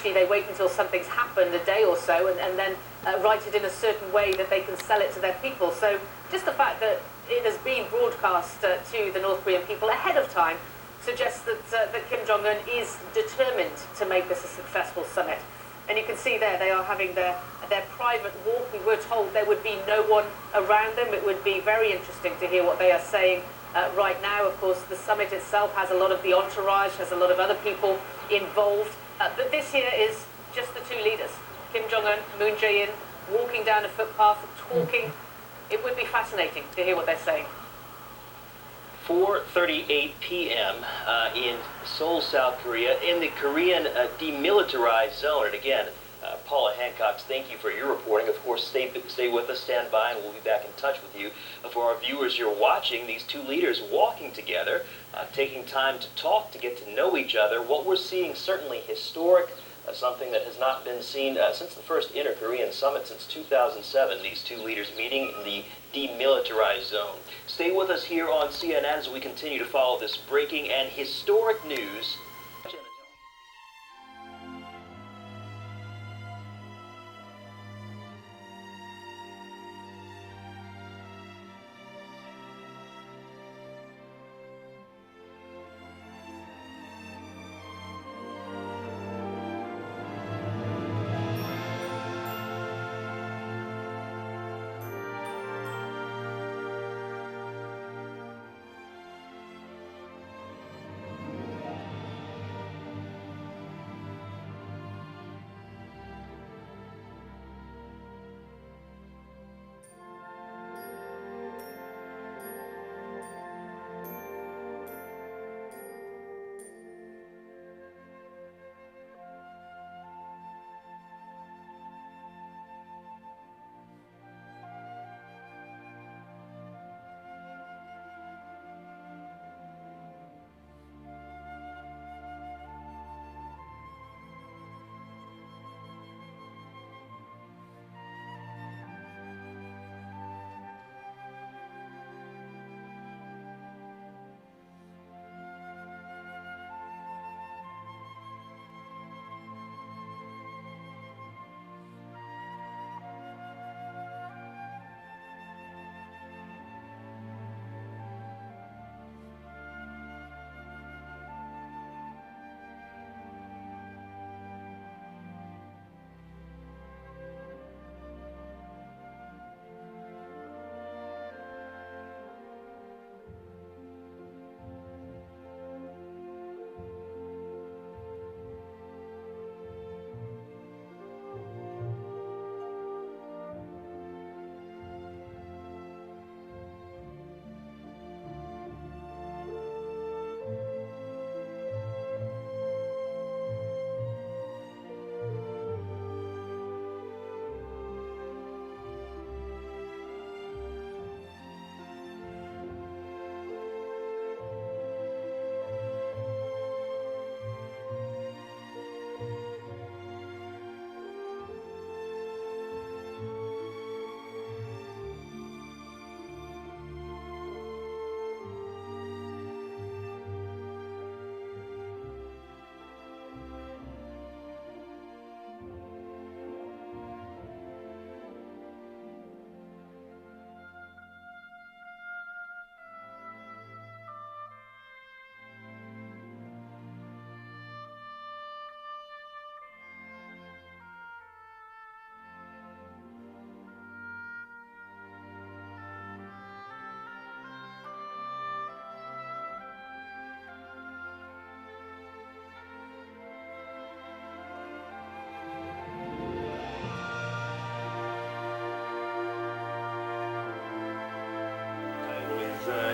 usually they wait until something's happened a day or so and then write it in a certain way that they can sell it to their people. So just the fact that it has been broadcast to the North Korean people ahead of time suggests that Kim Jong-un is determined to make this a successful summit. And you can see there they are having their private walk. We were told there would be no one around them. It would be very interesting to hear what they are saying right now. Of course, the summit itself has a lot of the entourage, has a lot of other people involved. But this here is just the two leaders, Kim Jong-un, Moon Jae-in, walking down a footpath, talking. It would be fascinating to hear what they're saying. 4:38 p.m. In Seoul, South Korea, in the Korean demilitarized zone. And again, Paula Hancock, thank you for your reporting. Of course, stay with us, stand by, and we'll be back in touch with you. For our viewers, you're watching these two leaders walking together, taking time to talk, to get to know each other. What we're seeing, certainly historic, something that has not been seen since the first Inter-Korean Summit since 2007, these two leaders meeting in the demilitarized zone. Stay with us here on CNN as we continue to follow this breaking and historic news.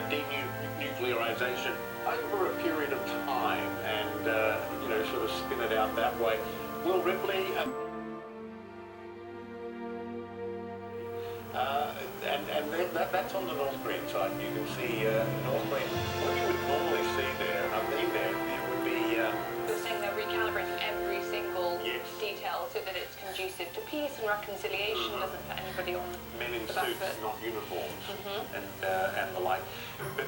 Denuclearization over a period of time and, sort of spin it out that way. Will Ripley... that's on the North Korean side. You can see North Korean. What you would normally see there, and I've been there, it would be... You're saying they're recalibrating every single detail so that it's conducive to peace and reconciliation, doesn't put anybody on men in the back suits, foot. not uniforms, and the like. But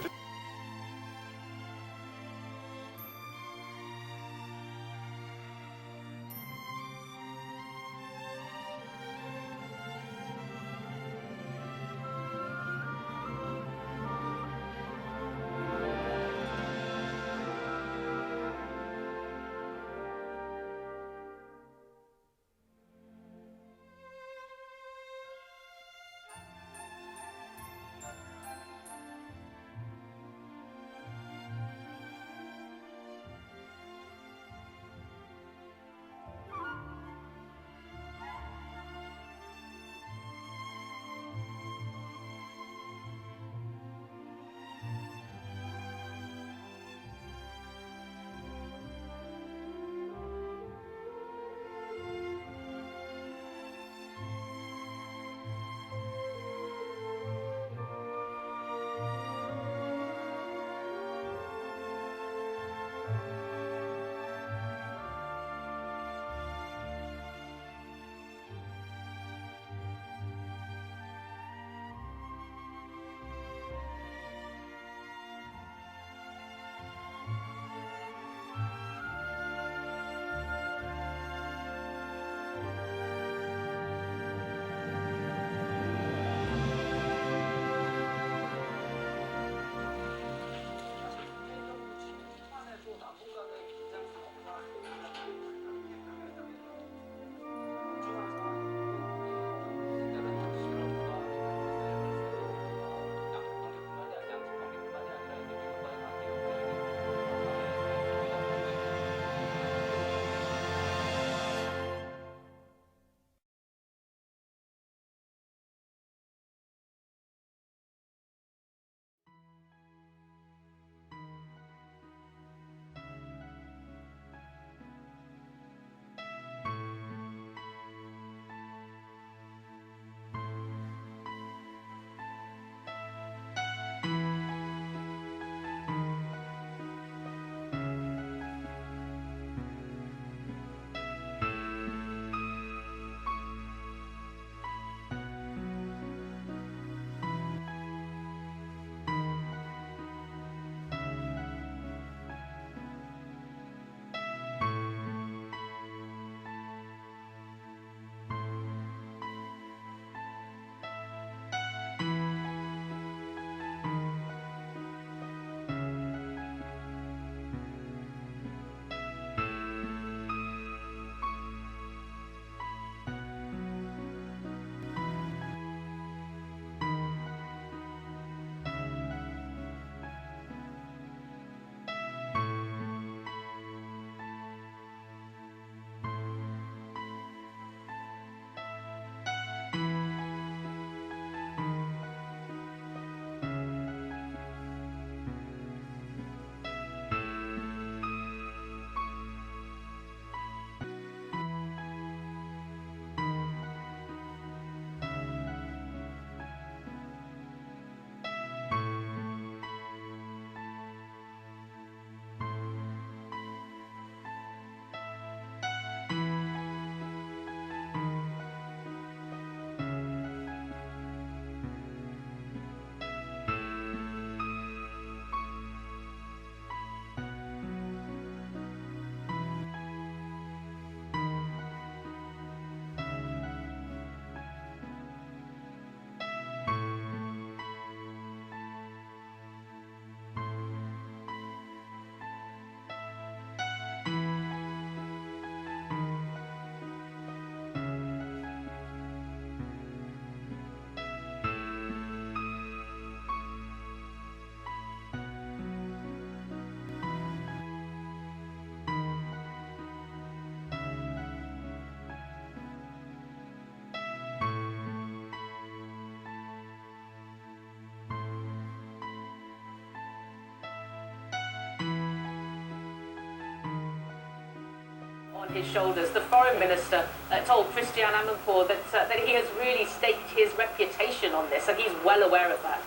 his shoulders. The foreign minister told Christiane Amanpour that he has really staked his reputation on this, and he's well aware of that.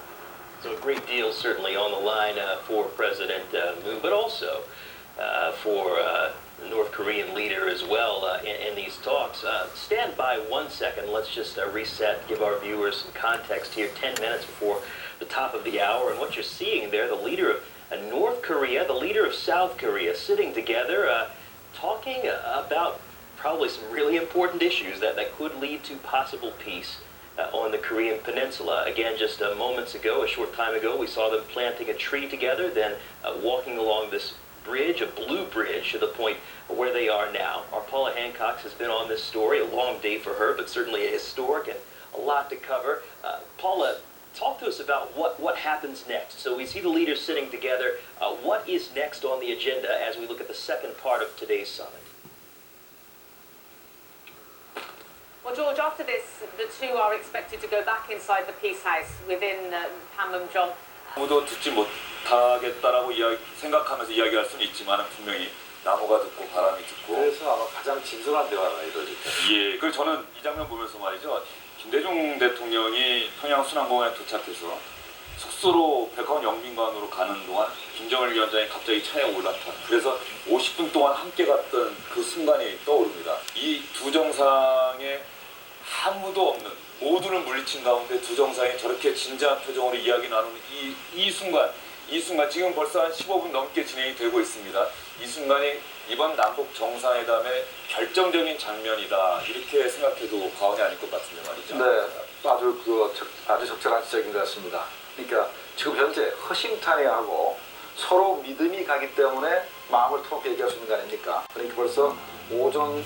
So a great deal certainly on the line for President Moon, but also for the North Korean leader as well in these talks. Stand by 1 second. Let's just reset, give our viewers some context here. 10 minutes before the top of the hour, and what you're seeing there, the leader of North Korea, the leader of South Korea, sitting together, talking about probably some really important issues that could lead to possible peace on the Korean Peninsula. Again, just moments ago, a short time ago, we saw them planting a tree together, then walking along this bridge, a blue bridge, to the point where they are now. Our Paula Hancock has been on this story, a long day for her, but certainly a historic and a lot to cover. Paula, talk to us about what happens next. So we see the leaders sitting together. What is next on the agenda as we look at the second part of today's summit? Well, George, after this, the two are expected to go back inside the Peace House within Panmunjom. 아무도 듣지 못하겠다라고 생각하면서 이야기할 수는 있지만 분명히 나무가 듣고 바람이 듣고. 그래서 아마 가장 진솔한 대화가 이루어질 거예요. 예, 그래서 저는 이 장면 보면서 말이죠. 김대중 대통령이 평양 순환공항에 도착해서 숙소로 백화원 영빈관으로 가는 동안 김정일 위원장이 갑자기 차에 올라타. 그래서 50분 동안 함께 갔던 그 순간이 떠오릅니다. 이 두 정상에 아무도 없는, 모두를 물리친 가운데 두 정상이 저렇게 진지한 표정으로 이야기 나누는 이 순간 지금 벌써 한 15분 넘게 진행이 되고 있습니다. 이 순간이 이번 남북 정상회담의 결정적인 장면이다, 이렇게 생각해도 과언이 아닐 것 같은데 말이죠. 네, 아주 적절한 지적인 것 같습니다. 그러니까 지금 현재 허심탄회하고 서로 믿음이 가기 때문에 마음을 터놓고 얘기할 수 있는 거 아닙니까? 그러니까 벌써 오전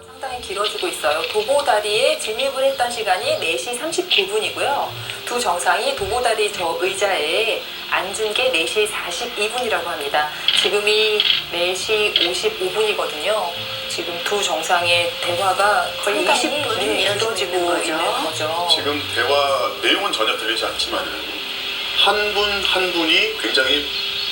상당히 길어지고 있어요. 도보다리에 진입을 했던 시간이 4시 39분이고요. 두 정상이 도보다리 저 의자에 앉은 게 4시 42분이라고 합니다. 지금이 4시 55분이거든요. 지금 두 정상의 대화가 거의 20분이 이어지고 있는 거죠. 지금 대화 내용은 전혀 들리지 않지만 한 분 한 분이 굉장히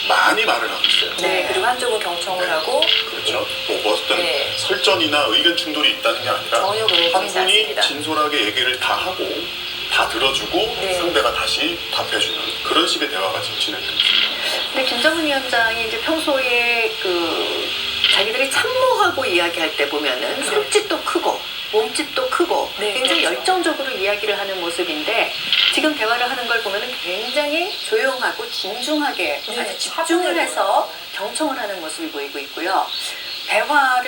많이 말을 하고 있어요. 네, 그리고 한쪽은 경청을 하고. 그렇죠. 뭐 어떤 설전이나 의견 충돌이 있다는 게 아니라 전혀 한 분이 진솔하게 얘기를 다 하고 다 들어주고 상대가 다시 답해주는 그런 식의 대화가 지금 진행되고 있습니다. 근데 김정은 위원장이 이제 평소에 자기들이 참모하고 이야기할 때 보면은 손짓도 크고 몸짓도 크고 굉장히 열정적으로 이야기를 하는 모습인데 지금 대화를 하는 걸 보면은 굉장히 조용하고 진중하게 아주 집중을 해서 경청을 하는 모습이 보이고 있고요.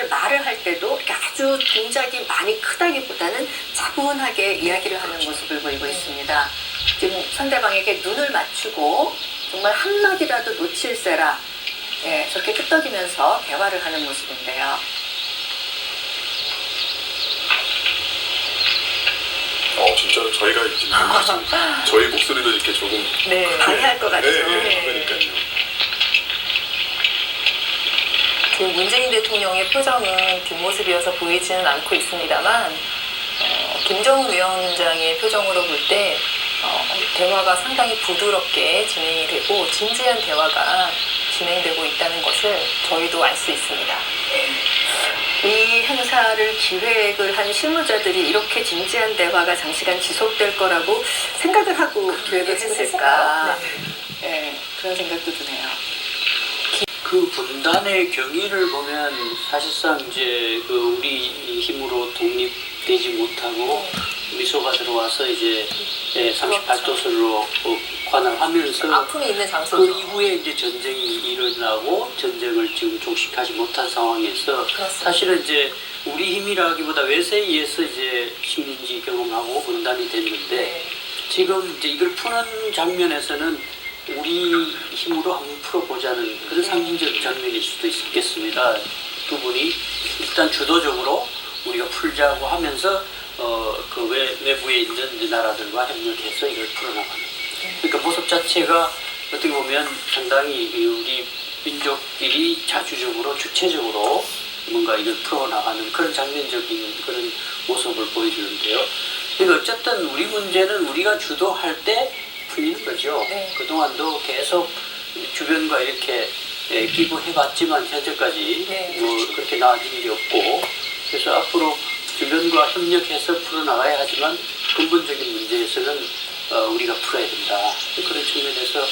말을 할 때도 이렇게 아주 동작이 많이 크다기보다는 차분하게 이야기를 하는 모습을 보이고 있습니다. 지금 상대방에게 눈을 맞추고 정말 한마디라도 놓칠세라 저렇게 끄덕이면서 대화를 하는 모습인데요. 진짜 저희가 지금 저희 목소리도 이렇게 조금 네. 방해할 것 같죠. 그러니까요. 지금 문재인 대통령의 표정은 뒷모습이어서 보이지는 않고 있습니다만 김정은 위원장의 표정으로 볼 때 대화가 상당히 부드럽게 진행이 되고 진지한 대화가 진행되고 있다는 것을 저희도 알 수 있습니다. 이 행사를 기획을 한 실무자들이 이렇게 진지한 대화가 장시간 지속될 거라고 생각을 하고 기획을 했을까. 네, 그런 생각도 드네요. 그 분단의 경위를 보면 사실상 이제 그 우리 힘으로 독립되지 못하고 미소가 들어와서 이제 38도선으로 관할하면서 아픔이 있는 그 장소죠. 이후에 이제 전쟁이 일어나고 전쟁을 지금 종식하지 못한 상황에서 사실은 이제 우리 힘이라기보다 외세에 의해서 이제 식민지 경험하고 분단이 됐는데 지금 이제 이걸 푸는 장면에서는 우리 힘으로 한번 풀어보자는 그런 상징적 장면일 수도 있겠습니다. 두 분이 일단 주도적으로 우리가 풀자고 하면서 그 외부에 있는 이제 나라들과 협력해서 이걸 풀어나가는. 그러니까 모습 자체가 어떻게 보면 상당히 우리 민족끼리 자주적으로 주체적으로 뭔가 이걸 풀어나가는 그런 장면적인 그런 모습을 보여주는데요. 그러니까 어쨌든 우리 문제는 우리가 주도할 때 풀리는 거죠. 그동안도 계속 주변과 이렇게 기부해봤지만 현재까지 뭐 그렇게 나아진 일이 없고 그래서 앞으로 주변과 협력해서 풀어나가야 하지만 근본적인 문제에서는 우리가 풀어야 된다. 그런 측면에서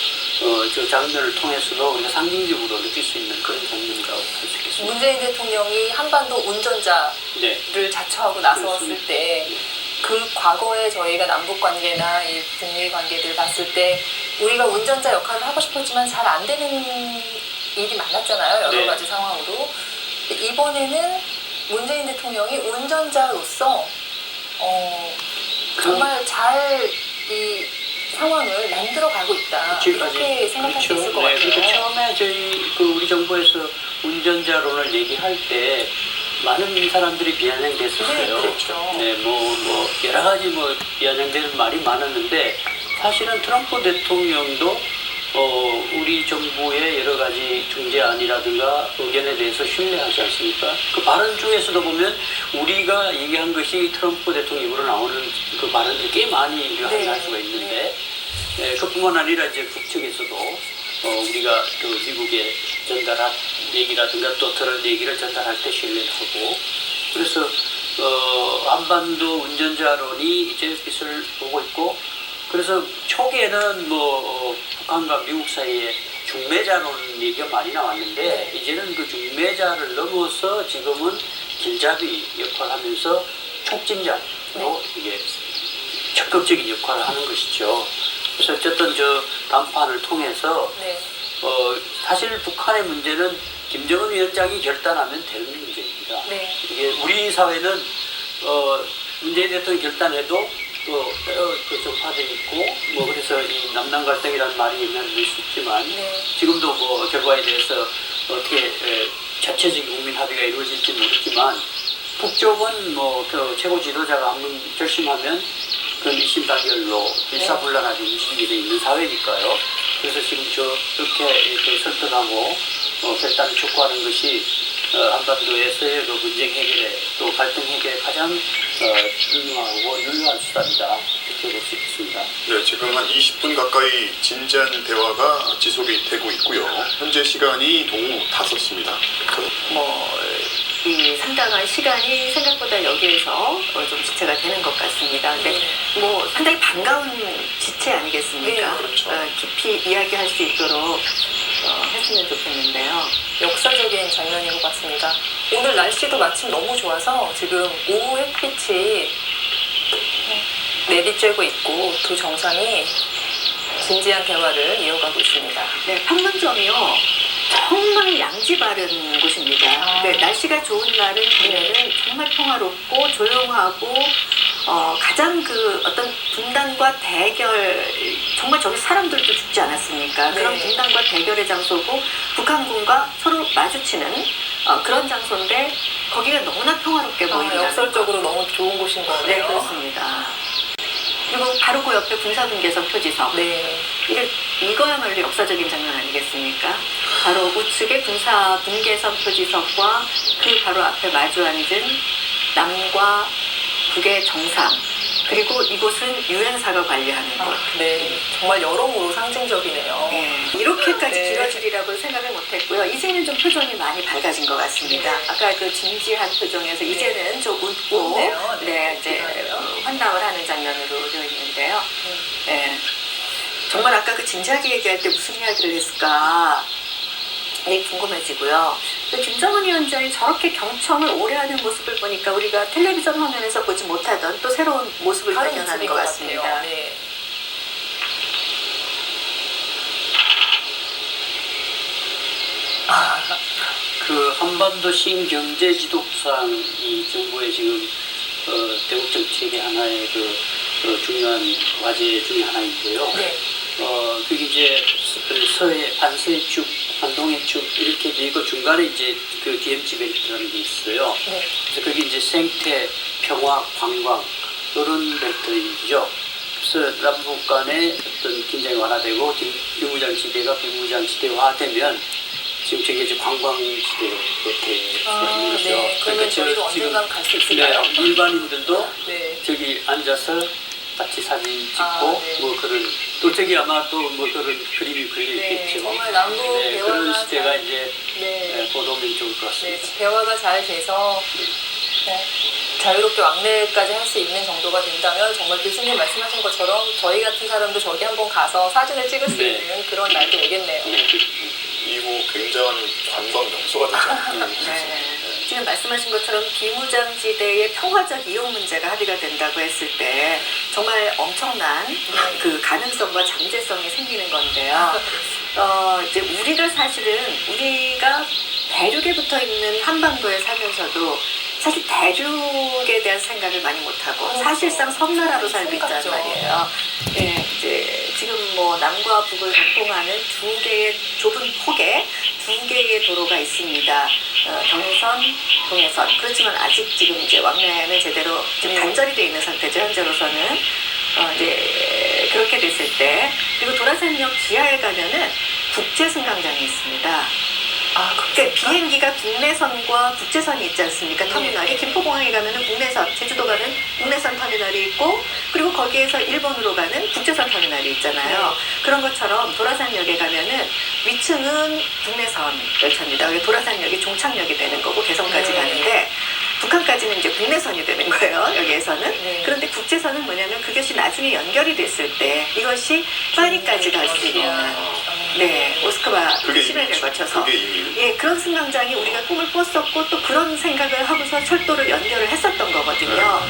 저 장면을 통해서도 우리가 상징적으로 느낄 수 있는 그런 장면이라고 할 수 있겠습니다. 문재인 대통령이 한반도 운전자를 자처하고 나섰을 때 그 과거에 저희가 남북 관계나 이 북미 관계들 봤을 때 우리가 운전자 역할을 하고 싶었지만 잘 안 되는 일이 많았잖아요. 여러 가지 상황으로. 이번에는 문재인 대통령이 운전자로서 정말 잘 이 상황을 만들어가고 있다. 이렇게 생각할 수 있을 것 같아요. 그러니까 처음에 우리 정부에서 운전자론을 얘기할 때 많은 사람들이 비아냥됐었어요. 뭐 여러 가지 비아냥되는 말이 많았는데 사실은 트럼프 대통령도 우리 정부의 여러 가지 중재안이라든가 의견에 대해서 신뢰하지 않습니까? 그 발언 중에서도 보면 우리가 얘기한 것이 트럼프 대통령 입으로 나오는 그 발언들이 꽤 많이 확인할 수가 있는데 그뿐만 아니라 이제 북측에서도 우리가 그 미국에 전달한 얘기라든가 또 들은 얘기를 전달할 때 신뢰를 하고 그래서 한반도 운전자론이 이제 빛을 보고 있고 그래서 초기에는 북한과 미국 사이에 중매자론 얘기가 많이 나왔는데 이제는 그 중매자를 넘어서 지금은 길잡이 역할을 하면서 촉진자로 이게 적극적인 역할을 하는 것이죠. 그래서 어쨌든 저 담판을 통해서 사실 북한의 문제는 김정은 위원장이 결단하면 되는 문제입니다. 이게 우리 사회는 문재인 대통령이 결단해도 또 그 정파도 있고 그래서 이 남남 갈등이라는 말이 있는 수 있지만 지금도 결과에 대해서 어떻게 자체적인 국민 합의가 이루어질지 모르지만 북쪽은 그 최고 지도자가 한번 결심하면 그 일심단결로 일사불란하게 움직이게 돼 있는 사회니까요. 그래서 지금 이렇게 설득하고 결단을 촉구하는 것이 한반도에서의 그 문제 해결에 또 갈등 해결에 가장 중요하고 유효한 수단이다 이렇게 볼 수 있겠습니다. 네, 지금 한 20분 가까이 진지한 대화가 지속이 되고 있고요. 현재 시간이 동후 5시입니다. 이 상당한 시간이 생각보다 여기에서 좀 지체가 되는 것 같습니다. 근데 상당히 반가운 지체 아니겠습니까? 그렇죠. 깊이 이야기할 수 있도록 했으면 좋겠는데요. 역사적인 장면인 것 같습니다. 오늘 날씨도 마침 너무 좋아서 지금 오후 햇빛이 내리쬐고 있고 두 정상이 진지한 대화를 이어가고 있습니다. 네, 판문점이요. 정말 양지 바른 곳입니다. 날씨가 좋은 날은 가면은 정말 평화롭고 조용하고 가장 그 어떤 분단과 대결 정말 저기 사람들도 죽지 않았습니까? 그런 분단과 대결의 장소고 북한군과 서로 마주치는 그런 장소인데 거기가 너무나 평화롭게 보입니다. 역설적으로 너무 좋은 곳인 거네요. 네, 그렇습니다. 그리고 바로 그 옆에 군사분계선 표지석. 네. 이거야말로 역사적인 장면 아니겠습니까? 바로 우측에 군사분계선 표지석과 그 바로 앞에 마주 앉은 남과 북의 정상. 그리고 이곳은 유엔사가 관리하는 곳. 네. 정말 여러모로 상징적이네요. 네. 이렇게까지 네. 길어지리라고 생각을 못했고요. 이제는 좀 표정이 많이 밝아진 것 같습니다. 네. 아까 그 진지한 표정에서 이제는 좀 웃고, 웃네요. 네, 이제 환담을 하는 장면으로 되어 있는데요. 네. 정말 아까 그 진지하게 얘기할 때 무슨 이야기를 했을까? 네, 궁금해지고요. 김정은 위원장이 저렇게 경청을 오래 하는 모습을 보니까 우리가 텔레비전 화면에서 보지 못하던 또 새로운 모습을 발견하는 것 같습니다. 네. 그 한반도 신경제 지도상이 정부의 지금 대북 정책의 하나의 중요한 과제 중에 하나인데요. 네. 그게 이제 서해 안세축, 안동해축 이렇게 돼 있고 중간에 이제 그 DMZ 벨트라는 게 있어요. 네. 그래서 그게 이제 생태, 평화, 관광 이런 벨트이죠. 그래서 남북 간의 어떤 긴장이 완화되고 비무장지대가 비무장지대화되면 지금 저게 이제 관광지대로 되는 거죠. 네. 그러면 저희도 언젠간 갈 수 있을까요? 네, 일반인들도 네. 저기 앉아서 같이 사진 찍고 네. 뭐 그런 또 저기 아마 또 뭐 그런 그림이 걸려 있겠죠. 네, 정말 남북 네, 대화가 그런 시대가 잘- 이제 네. 보도면 좋을 것 네, 같습니다. 대화가 잘 돼서 자유롭게 왕래까지 할 수 있는 정도가 된다면 정말 교수님 말씀하신 것처럼 저희 같은 사람도 저기 한번 가서 사진을 찍을 수 네. 있는 그런 날도 오겠네요. 이후 굉장한 관광 명소가 되지 않을까. 네. 지금 말씀하신 것처럼 비무장지대의 평화적 이용 문제가 합의가 된다고 했을 때 정말 엄청난 그 가능성과 잠재성이 생기는 건데요. 이제 우리가 대륙에 붙어 있는 한반도에 살면서도 사실 대륙에 대한 생각을 많이 못하고 사실상 섬나라로 살고 있단 심각하죠. 말이에요. 예, 이제 지금 뭐 남과 북을 관통하는 두 개의 좁은 폭에 두 개의 도로가 있습니다. 경선, 동해선. 그렇지만 아직 지금 이제 왕래는 제대로 지금 단절이 되어 있는 상태죠. 현재로서는. 이제 그렇게 됐을 때 그리고 도라산역 지하에 가면은 국제승강장이 있습니다. 그러니까 비행기가 국내선과 국제선이 있지 않습니까? 터미널이 김포공항에 가면은 국내선, 제주도 가는 국내선 터미널이 있고 그리고 거기에서 일본으로 가는 국제선 터미널이 있잖아요. 그런 것처럼 도라산역에 가면은 위층은 국내선 열차입니다. 도라산역이 종착역이 되는 거고 개성까지 가는데 북한까지는 이제 국내선이 되는 거예요. 여기에서는. 그런데 국제선은 뭐냐면 그것이 나중에 연결이 됐을 때 이것이 파리까지 갈 수 있는 모스크바 시내를 거쳐서 그런 승강장이 우리가 꿈을 꿨었고 또 그런 생각을 하고서 철도를 연결을 했었던 거거든요.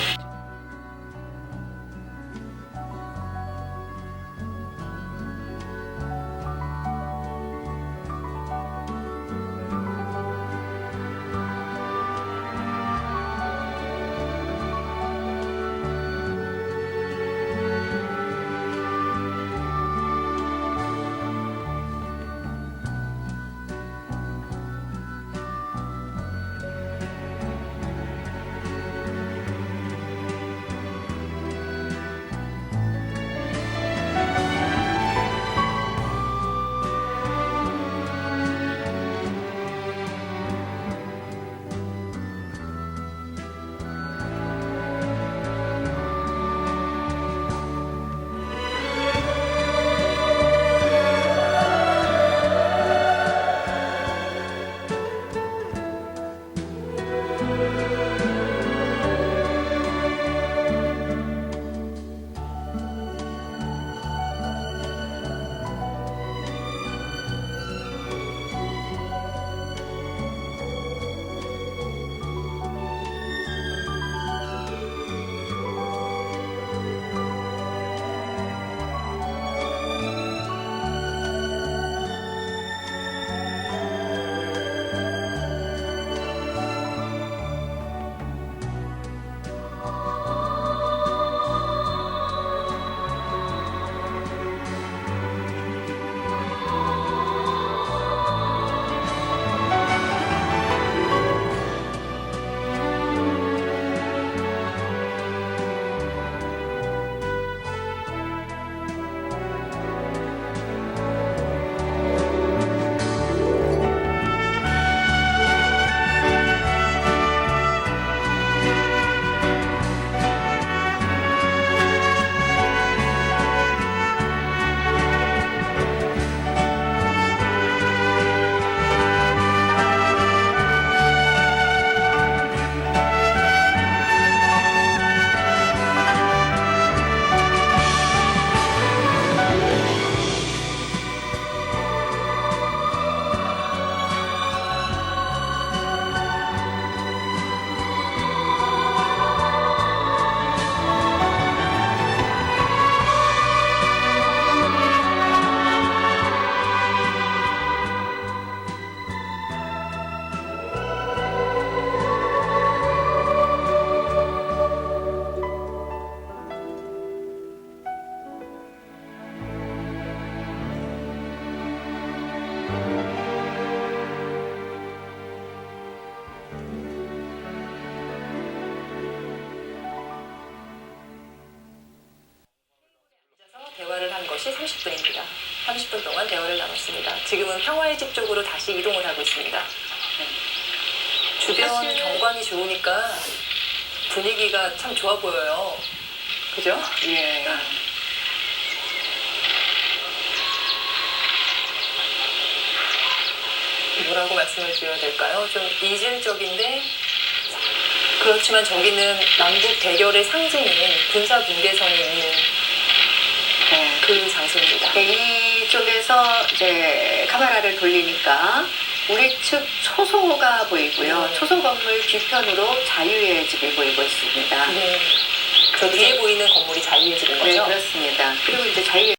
것이 30분입니다. 30분 동안 대화를 나눴습니다. 지금은 평화의 집 쪽으로 다시 이동을 하고 있습니다. 주변 사실- 경관이 좋으니까 분위기가 참 좋아 보여요. 그죠? 예. 뭐라고 말씀을 드려야 될까요? 좀 이질적인데 그렇지만 저기는 남북 대결의 상징인 군사 분계선이 있는 네. 그 장소입니다. 이쪽에서 이제 카메라를 돌리니까 우리 측 초소가 보이고요. 초소 건물 뒤편으로 자유의 집이 보이고 있습니다. 네. 저 뒤에 보이는 건물이 자유의 집인 네, 거죠? 그렇습니다. 그리고 이제 자유의